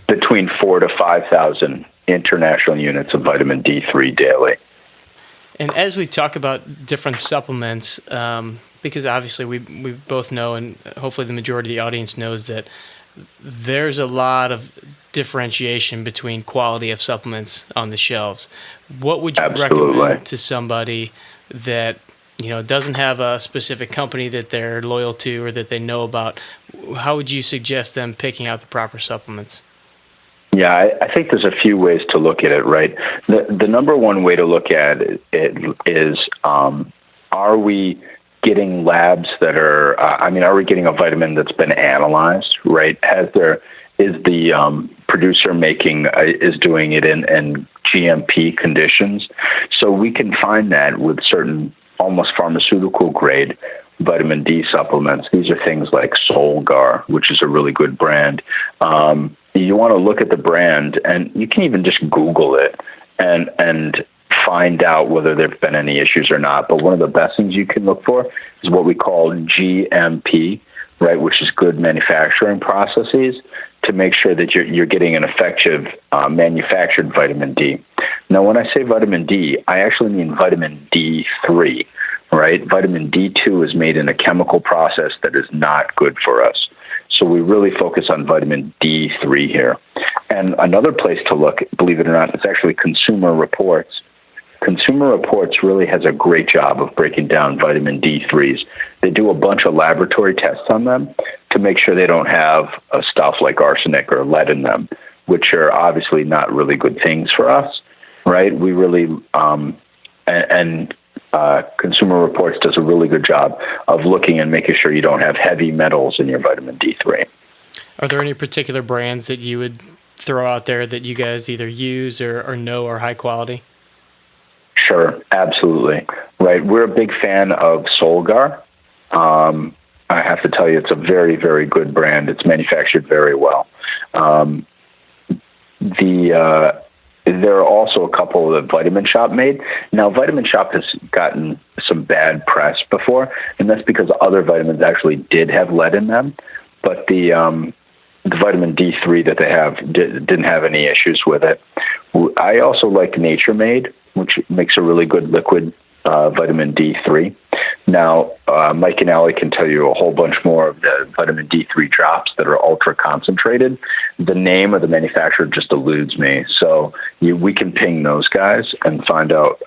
Between 4,000 to 5,000 international units of vitamin D3 daily. And as we talk about different supplements, because obviously we both know, and hopefully the majority of the audience knows, that there's a lot of differentiation between quality of supplements on the shelves. What would you recommend to somebody that doesn't have a specific company that they're loyal to or that they know about? How would you suggest them picking out the proper supplements? Yeah, I think there's a few ways to look at it, right? The number one way to look at it is, are we getting labs that are, are we getting a vitamin that's been analyzed, right? Is the producer is doing it in GMP conditions? So we can find that with certain almost pharmaceutical grade vitamin D supplements. These are things like Solgar, which is a really good brand. You want to look at the brand, and you can even just Google it and find out whether there have been any issues or not. But one of the best things you can look for is what we call GMP, right, which is good manufacturing processes, to make sure that you're getting an effective manufactured vitamin D. Now, when I say vitamin D, I actually mean vitamin D3, right? Vitamin D2 is made in a chemical process that is not good for us. So we really focus on vitamin D3 here. And another place to look, believe it or not, is actually Consumer Reports. Consumer Reports really has a great job of breaking down vitamin D3s. They do a bunch of laboratory tests on them to make sure they don't have stuff like arsenic or lead in them, which are obviously not really good things for us, right? We really, Consumer Reports does a really good job of looking and making sure you don't have heavy metals in your vitamin D3. Are there any particular brands that you would throw out there that you guys either use or know are high quality? Sure, absolutely. Right. We're a big fan of Solgar. I have to tell you, it's a very, very good brand. It's manufactured very well. There are also a couple that Vitamin Shoppe made. Now, Vitamin Shoppe has gotten some bad press before, and that's because other vitamins actually did have lead in them. But the vitamin D3 that they have didn't have any issues with it. I also like Nature Made, which makes a really good liquid vitamin D3. Now, Mike and Allie can tell you a whole bunch more of the vitamin D3 drops that are ultra concentrated. The name of the manufacturer just eludes me. So we can ping those guys and find out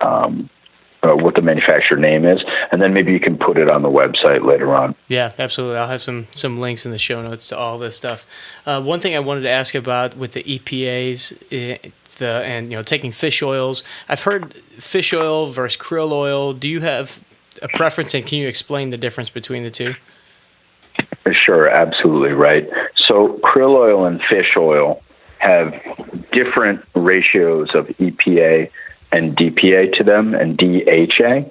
what the manufacturer name is, and then maybe you can put it on the website later on. Yeah, absolutely. I'll have some links in the show notes to all this stuff. One thing I wanted to ask about with the EPAs, and taking fish oils. I've heard fish oil versus krill oil. Do you have a preference, and can you explain the difference between the two? Sure, absolutely right. So krill oil and fish oil have different ratios of EPA and DPA to them, and DHA.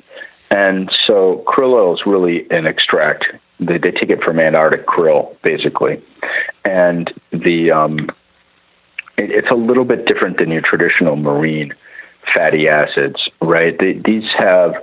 And so krill oil is really an extract. They take it from Antarctic krill, basically. And it's a little bit different than your traditional marine fatty acids, right? These have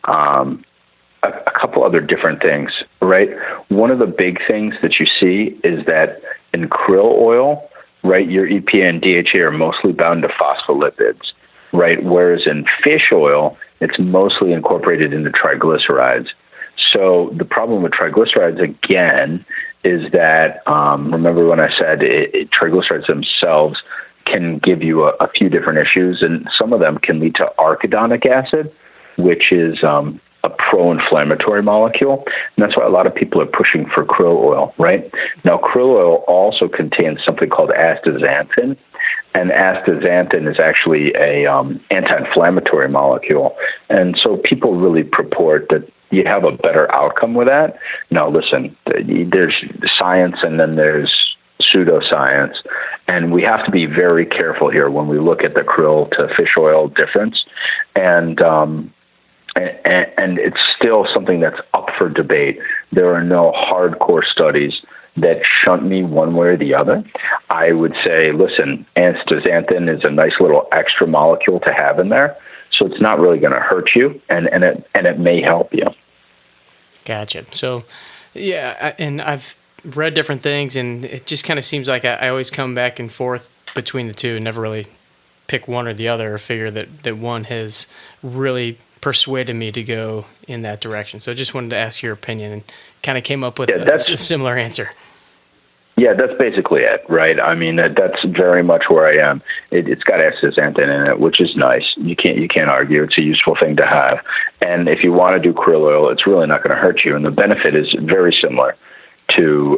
a couple other different things, right? One of the big things that you see is that in krill oil, right, your EPA and DHA are mostly bound to phospholipids, right? Whereas in fish oil, it's mostly incorporated into triglycerides. So the problem with triglycerides, again, is that, remember when I said triglycerides themselves can give you a few different issues, and some of them can lead to arachidonic acid, which is a pro-inflammatory molecule, and that's why a lot of people are pushing for krill oil, right? Now, krill oil also contains something called astaxanthin, and astaxanthin is actually a anti-inflammatory molecule, and so people really purport that you have a better outcome with that. Now, listen, there's science and then there's pseudoscience, and we have to be very careful here when we look at the krill to fish oil difference. And and it's still something that's up for debate. There are no hardcore studies that shunt me one way or the other. I would say, listen, astaxanthin is a nice little extra molecule to have in there, so it's not really going to hurt you, and it may help you. Gotcha. So, yeah, and I've read different things, and it just kind of seems like I always come back and forth between the two, and never really pick one or the other, or figure that one has really persuaded me to go in that direction. So I just wanted to ask your opinion, and kind of came up with a similar answer. Yeah, that's basically it, right? I mean, that's very much where I am. It's got astaxanthin in it, which is nice. You can't argue. It's a useful thing to have. And if you want to do krill oil, it's really not going to hurt you. And the benefit is very similar to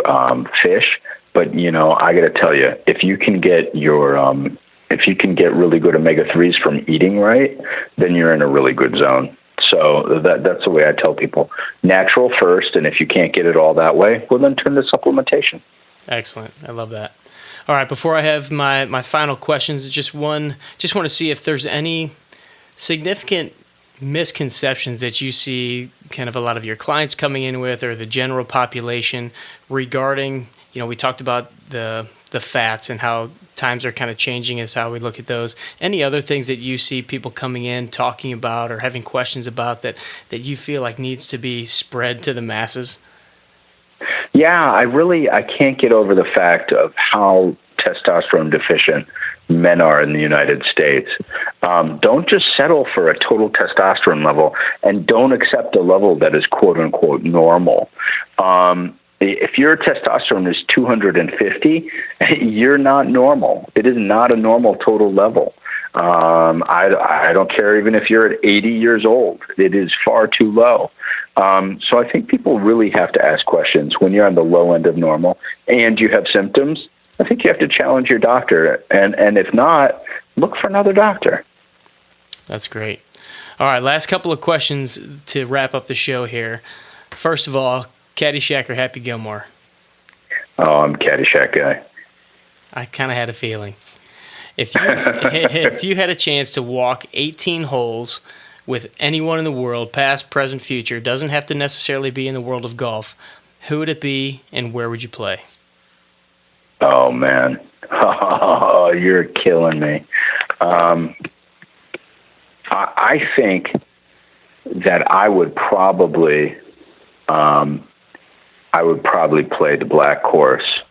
fish. But I got to tell you, if you can get really good omega-3s from eating right, then you're in a really good zone. So that's the way I tell people. Natural first, and if you can't get it all that way, well, then turn to supplementation. Excellent. I love that. All right, before I have my final questions, just want to see if there's any significant misconceptions that you see kind of a lot of your clients coming in with, or the general population, regarding, we talked about the fats and how times are kind of changing as how we look at those. Any other things that you see people coming in talking about or having questions about that you feel like needs to be spread to the masses? Yeah, I can't get over the fact of how testosterone deficient men are in the United States. Don't just settle for a total testosterone level, and don't accept a level that is quote unquote normal. If your testosterone is 250, you're not normal. It is not a normal total level. I don't care even if you're at 80 years old. It is far too low. So I think people really have to ask questions when you're on the low end of normal and you have symptoms. I think you have to challenge your doctor, and if not, look for another doctor. That's great. All right, last couple of questions to wrap up the show here. First of all, Caddyshack or Happy Gilmore? Oh, I'm Caddyshack guy. I kind of had a feeling. If you had a chance to walk 18 holes with anyone in the world, past, present, future, doesn't have to necessarily be in the world of golf, who would it be and where would you play? Oh, man. Oh, you're killing me. I think that I would probably play the black course,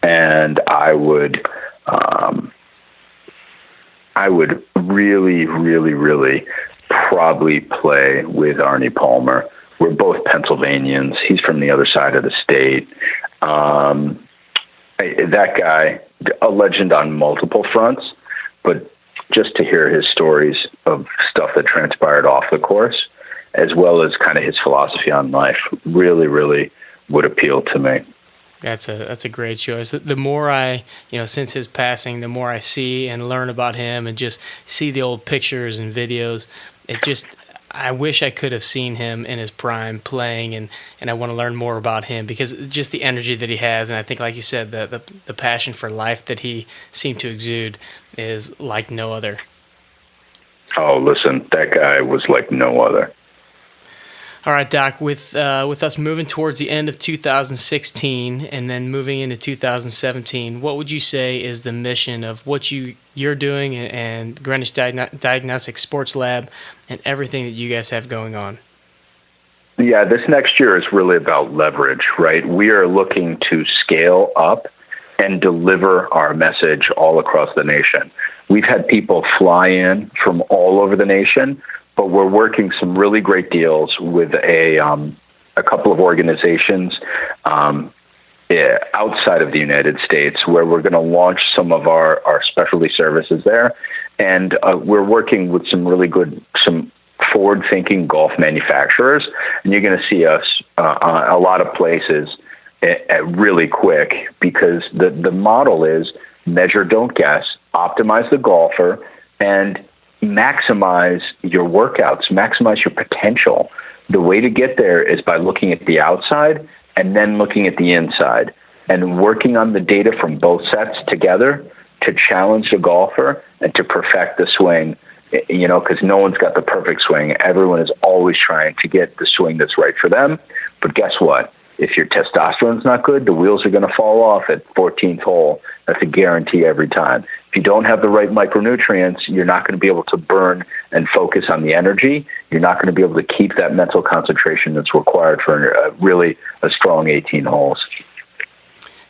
and I would really, really, really probably play with Arnie Palmer. We're both Pennsylvanians. He's from the other side of the state. That guy, a legend on multiple fronts, but just to hear his stories of stuff that transpired off the course, as well as kind of his philosophy on life, really, really would appeal to me. That's a great choice. The more I, since his passing, the more I see and learn about him and just see the old pictures and videos, I wish I could have seen him in his prime playing, and I want to learn more about him, because just the energy that he has, and I think, like you said, the passion for life that he seemed to exude is like no other. Oh, listen, that guy was like no other. All right, Doc, with us moving towards the end of 2016 and then moving into 2017, what would you say is the mission of what you're doing and Greenwich Diagnostic Sports Lab and everything that you guys have going on? Yeah, this next year is really about leverage, right? We are looking to scale up and deliver our message all across the nation. We've had people fly in from all over the nation, but we're working some really great deals with a couple of organizations outside of the United States, where we're going to launch some of our specialty services there. And we're working with some forward-thinking golf manufacturers, and you're going to see us a lot of places really quick, because the model is measure, don't guess, optimize the golfer, and maximize your workouts, maximize your potential. The way to get there is by looking at the outside and then looking at the inside, and working on the data from both sets together to challenge the golfer and to perfect the swing because no one's got the perfect swing. Everyone is always trying to get the swing that's right for them. But guess what? If your testosterone's not good, the wheels are going to fall off at 14th hole. That's a guarantee every time. If you don't have the right micronutrients, you're not going to be able to burn and focus on the energy. You're not going to be able to keep that mental concentration that's required for really a strong 18 holes.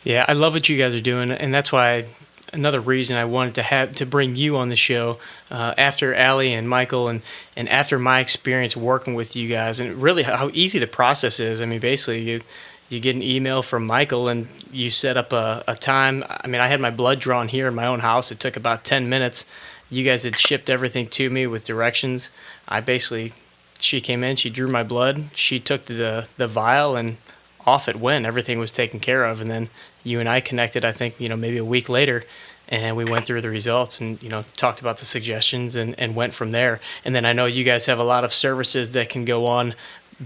Yeah, I love what you guys are doing, and that's why another reason I wanted to bring you on the show after Allie and Michael and after my experience working with you guys, and really how easy the process is. I mean, basically you get an email from Michael and you set up a time. I mean, I had my blood drawn here in my own house. It took about 10 minutes. You guys had shipped everything to me with directions. She came in, she drew my blood, she took the vial, and off it went. Everything was taken care of, and then you and I connected, I think, maybe a week later, and we went through the results and, talked about the suggestions and went from there. And then I know you guys have a lot of services that can go on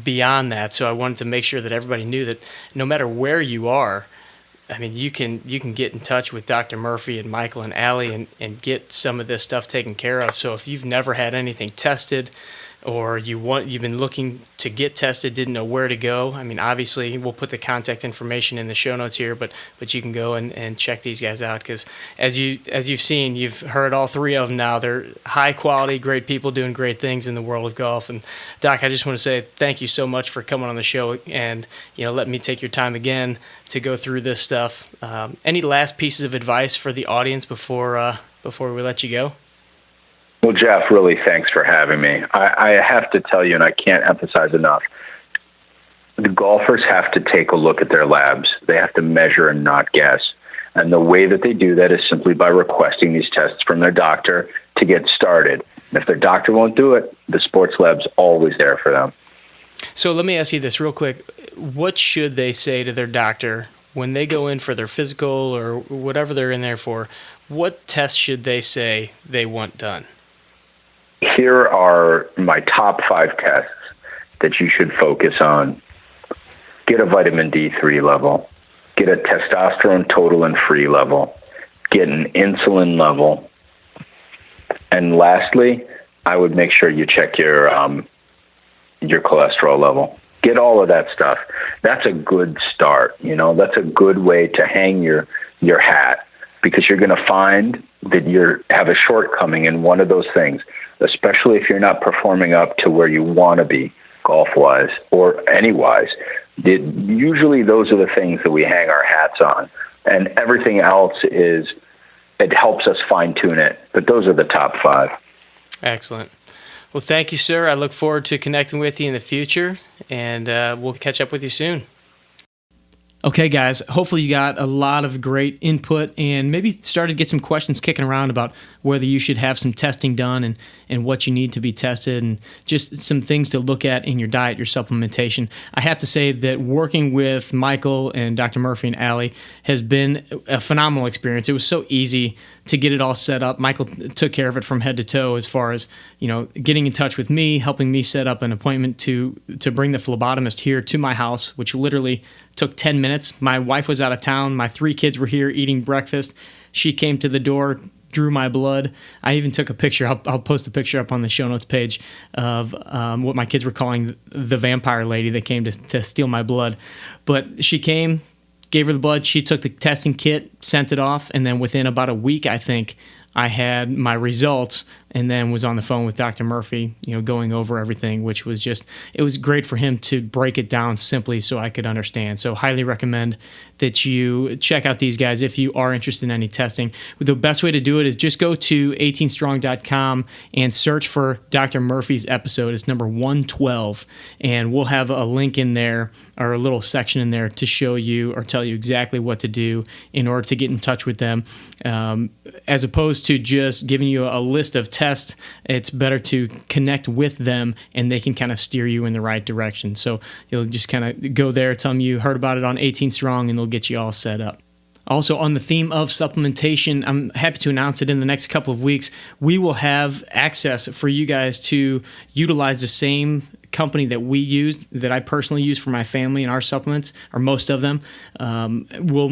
beyond that, so I wanted to make sure that everybody knew that no matter where you are, I mean, you can get in touch with Dr. Murphy and Michael and Allie and get some of this stuff taken care of. So if you've never had anything tested, or you've been looking to get tested, didn't know where to go, I mean, obviously we'll put the contact information in the show notes here, but you can go and check these guys out, because as you've seen, you've heard all three of them now. They're high quality, great people doing great things in the world of golf. And Doc, I just want to say thank you so much for coming on the show and letting me take your time again to go through this stuff. Any last pieces of advice for the audience before we let you go? Well, Jeff, really thanks for having me. I have to tell you, and I can't emphasize enough, the golfers have to take a look at their labs. They have to measure and not guess. And the way that they do that is simply by requesting these tests from their doctor to get started. And if their doctor won't do it, the sports lab's always there for them. So let me ask you this real quick. What should they say to their doctor when they go in for their physical or whatever they're in there for? What tests should they say they want done? Here are my top 5 tests that you should focus on. Get a vitamin D3 level. Get a testosterone total and free level. Get an insulin level. And lastly, I would make sure you check your cholesterol level. Get all of that stuff. That's a good start. That's a good way to hang your hat, because you're going to find that you have a shortcoming in one of those things, especially if you're not performing up to where you want to be golf-wise or any-wise. Usually those are the things that we hang our hats on, and everything else it helps us fine-tune it, but those are the top 5. Excellent. Well, thank you, sir. I look forward to connecting with you in the future, and we'll catch up with you soon. Okay, guys, hopefully you got a lot of great input and maybe started to get some questions kicking around about whether you should have some testing done and what you need to be tested, and just some things to look at in your diet, your supplementation. I have to say that working with Michael and Dr. Murphy and Allie has been a phenomenal experience. It was so easy to get it all set up. Michael took care of it from head to toe, as far as getting in touch with me, helping me set up an appointment to bring the phlebotomist here to my house, which literally took 10 minutes. My wife was out of town. My 3 kids were here eating breakfast. She came to the door, drew my blood. I even took a picture. I'll post a picture up on the show notes page of what my kids were calling the vampire lady that came to steal my blood. But she came, gave her the blood. She took the testing kit, sent it off, and then within about a week, I think, I had my results, and then was on the phone with Dr. Murphy, going over everything, which was it was great for him to break it down simply so I could understand. So highly recommend that you check out these guys if you are interested in any testing. The best way to do it is just go to 18strong.com and search for Dr. Murphy's episode. It's number 112, and we'll have a link in there, or a little section in there, to show you or tell you exactly what to do in order to get in touch with them. As opposed to just giving you a list of tests, it's better to connect with them, and they can kind of steer you in the right direction. So you'll just kind of go there, tell them you heard about it on 18 Strong, and they'll get you all set up. Also, on the theme of supplementation, I'm happy to announce that in the next couple of weeks, we will have access for you guys to utilize the same company that we use, that I personally use for my family and our supplements, or most of them. We're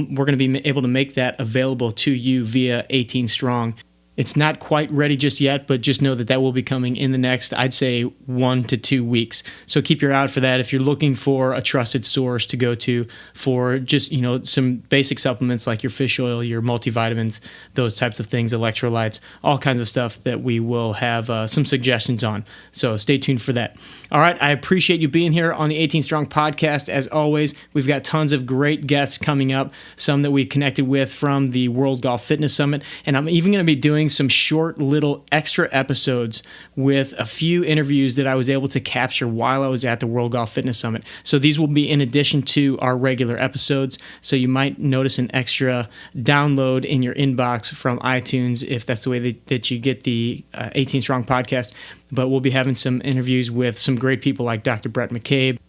going to be able to make that available to you via 18 Strong. It's not quite ready just yet, but just know that will be coming in the next, I'd say, 1 to 2 weeks. So keep your eye out for that. If you're looking for a trusted source to go to for just, some basic supplements like your fish oil, your multivitamins, those types of things, electrolytes, all kinds of stuff that we will have some suggestions on. So stay tuned for that. All right. I appreciate you being here on the 18 Strong podcast. As always, we've got tons of great guests coming up, some that we connected with from the World Golf Fitness Summit. And I'm even going to be doing some short little extra episodes with a few interviews that I was able to capture while I was at the World Golf Fitness Summit. So these will be in addition to our regular episodes. So you might notice an extra download in your inbox from iTunes if that's the way that you get the 18 Strong podcast. But we'll be having some interviews with some great people like Dr. Brett McCabe,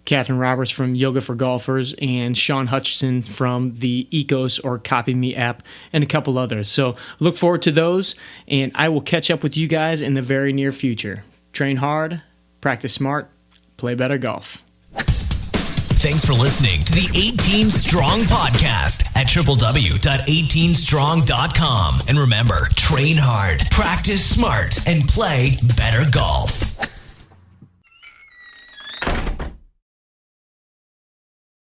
Catherine Roberts from Yoga for Golfers, and Sean Hutchinson from the Ecos or Copy Me app, and a couple others. So look forward to those, and I will catch up with you guys in the very near future. Train hard, practice smart, play better golf. Thanks for listening to the 18 Strong podcast at www.18strong.com. And remember, train hard, practice smart, and play better golf.